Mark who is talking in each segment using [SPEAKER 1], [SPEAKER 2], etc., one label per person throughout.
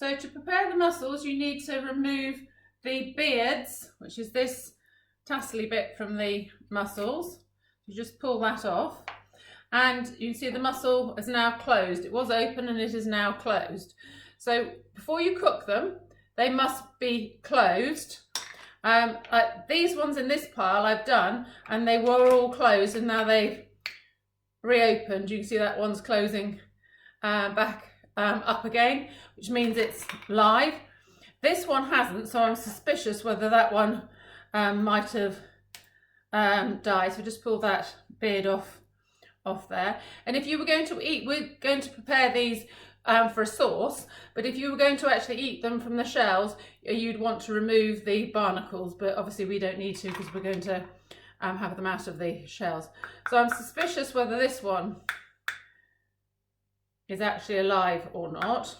[SPEAKER 1] So to prepare the mussels, you need to remove the beards, which is this tassely bit from the mussels. You just pull that off, and you can see the mussel is now closed. It was open and it is now closed. So before you cook them, they must be closed. These ones in this pile I've done, and they were all closed, and now they've reopened. You can see that one's closing back up again, which means it's live. This one hasn't, so I'm suspicious whether that one might have died. So just pull that beard off there. And if you were going to eat, we're going to prepare these for a sauce, but if you were going to actually eat them from the shells, you'd want to remove the barnacles, but obviously we don't need to because we're going to have them out of the shells. So I'm suspicious whether this one is actually alive or not.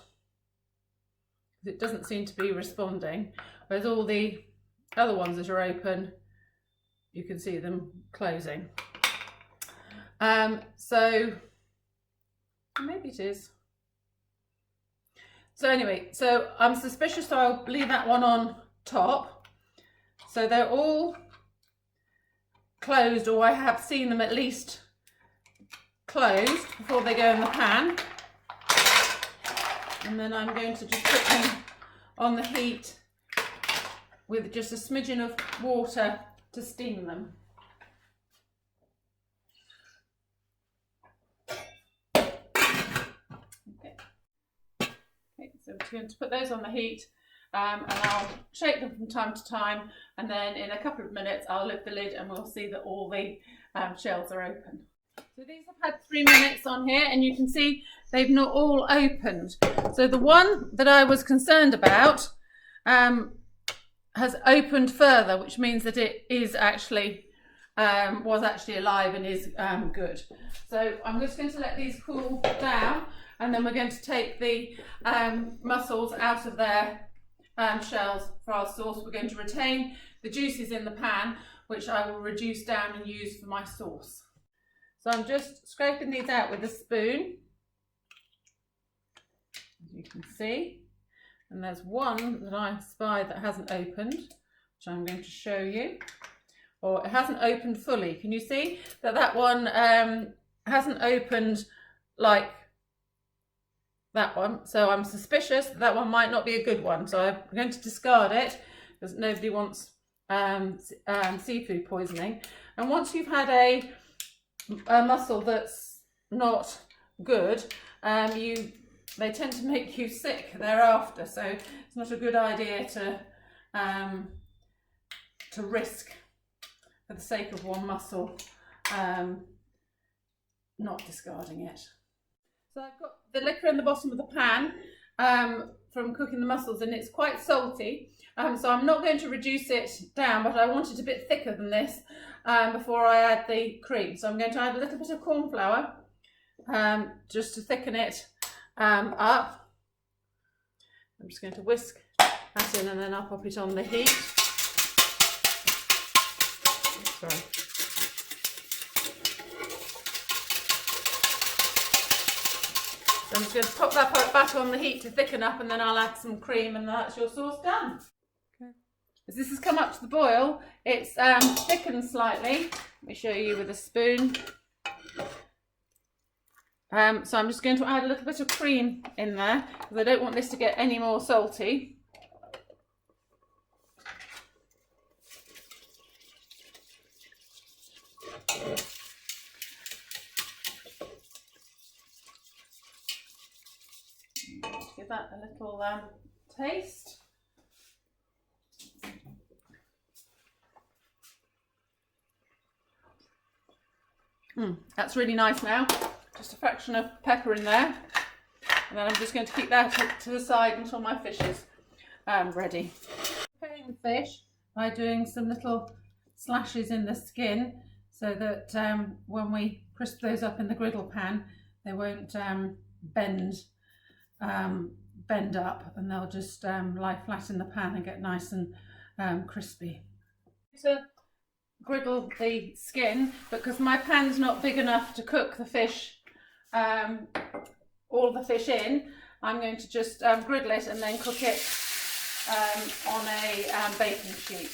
[SPEAKER 1] It doesn't seem to be responding, whereas all the other ones that are open, you can see them closing. So maybe it is. So anyway, so I'm suspicious, so I'll leave that one on top. So they're all closed, or I have seen them at least closed before they go in the pan. And then I'm going to just put them on the heat with just a smidgen of water to steam them. So we're going to put those on the heat, and I'll shake them from time to time, and then in a couple of minutes I'll lift the lid and we'll see that all the shells are open. So these have had 3 minutes on here, and you can see they've not all opened. So the one that I was concerned about has opened further, which means that it is actually was actually alive and is good. So I'm just going to let these cool down, and then we're going to take the mussels out of their shells for our sauce. We're going to retain the juices in the pan, which I will reduce down and use for my sauce. So I'm just scraping these out with a spoon, as you can see. And there's one that I spy that hasn't opened, which I'm going to show you. Or it hasn't opened fully. Can you see that that one hasn't opened like that one? So I'm suspicious that that one might not be a good one. So I'm going to discard it because nobody wants seafood poisoning. And once you've had a mussel that's not good, they tend to make you sick thereafter. So it's not a good idea to risk, for the sake of one mussel, not discarding it. So I've got the liquor in the bottom of the pan from cooking the mussels, and it's quite salty. So I'm not going to reduce it down, but I want it a bit thicker than this before I add the cream. So I'm going to add a little bit of corn flour just to thicken it up. I'm just going to whisk that in, and then I'll pop it on the heat. Sorry. So I'm just going to pop that back on the heat to thicken up, and then I'll add some cream, and that's your sauce done. Okay. As this has come up to the boil, it's thickened slightly. Let me show you with a spoon. So I'm just going to add a little bit of cream in there because I don't want this to get any more salty. Give that a little taste. That's really nice now. Just a fraction of pepper in there, and then I'm just going to keep that to the side until my fish is ready. Preparing the fish by doing some little slashes in the skin so that when we crisp those up in the griddle pan, they won't bend up, and they'll just lie flat in the pan and get nice and crispy. To griddle the skin, because my pan's not big enough to cook the fish, all the fish in, I'm going to just griddle it and then cook it on a baking sheet.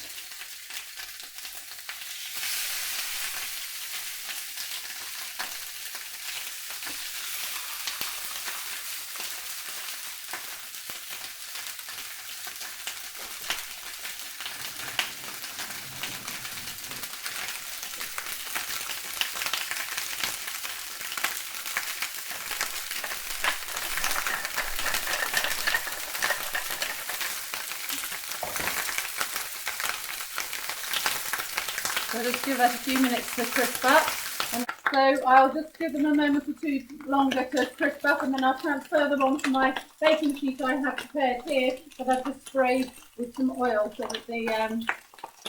[SPEAKER 1] So just give that a few minutes to crisp up. And so I'll just give them a moment or two longer to crisp up, and then I'll transfer them onto my baking sheet I have prepared here that I've just sprayed with some oil so that the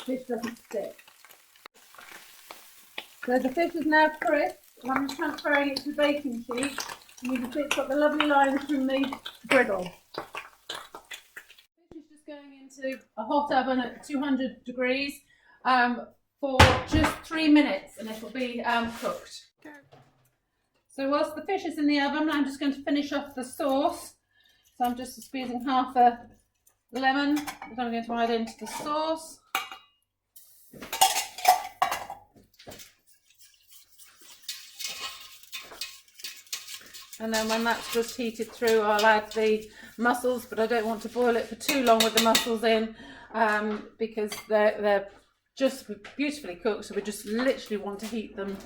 [SPEAKER 1] fish doesn't stick. So the fish is now crisp, and I'm just transferring it to the baking sheet. And you can see it's got the lovely lines from the griddle. Fish is just going into a hot oven at 200 degrees. For just 3 minutes, and it will be cooked. So whilst the fish is in the oven, I'm just going to finish off the sauce. So I'm just squeezing half a lemon that I'm going to add into the sauce. And then when that's just heated through, I'll add the mussels, but I don't want to boil it for too long with the mussels in because they're just beautifully cooked, so we just literally want to heat them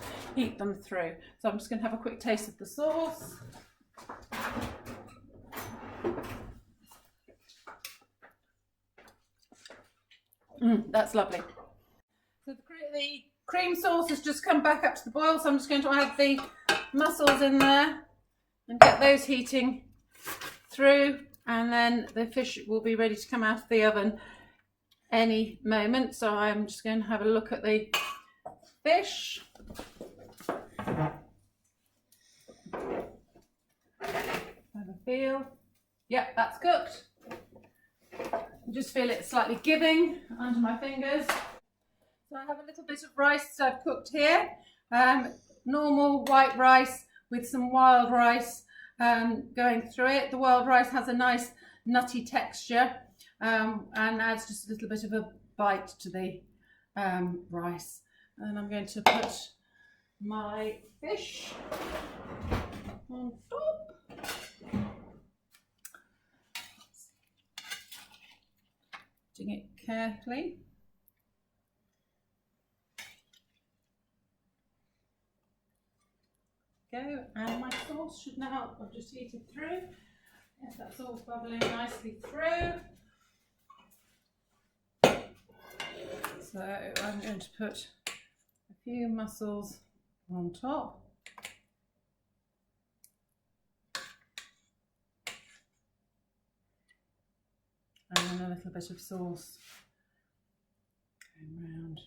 [SPEAKER 1] through. So I'm just going to have a quick taste of the sauce. That's lovely. So the cream sauce has just come back up to the boil, so I'm just going to add the mussels in there and get those heating through, and then the fish will be ready to come out of the oven any moment. So I'm just going to have a look at the fish. Have a feel. Yep, that's cooked. I just feel it slightly giving under my fingers. So I have a little bit of rice I've cooked here. Normal white rice with some wild rice going through it. The wild rice has a nice nutty texture. And adds just a little bit of a bite to the rice. And I'm going to put my fish on top. Doing it carefully. Go, and my sauce should now, I've just heated through. Yes, that's all bubbling nicely through. So I'm going to put a few mussels on top. And then a little bit of sauce going round.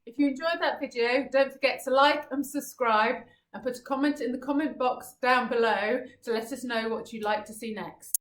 [SPEAKER 1] If you enjoyed that video, don't forget to like and subscribe, and put a comment in the comment box down below to let us know what you'd like to see next.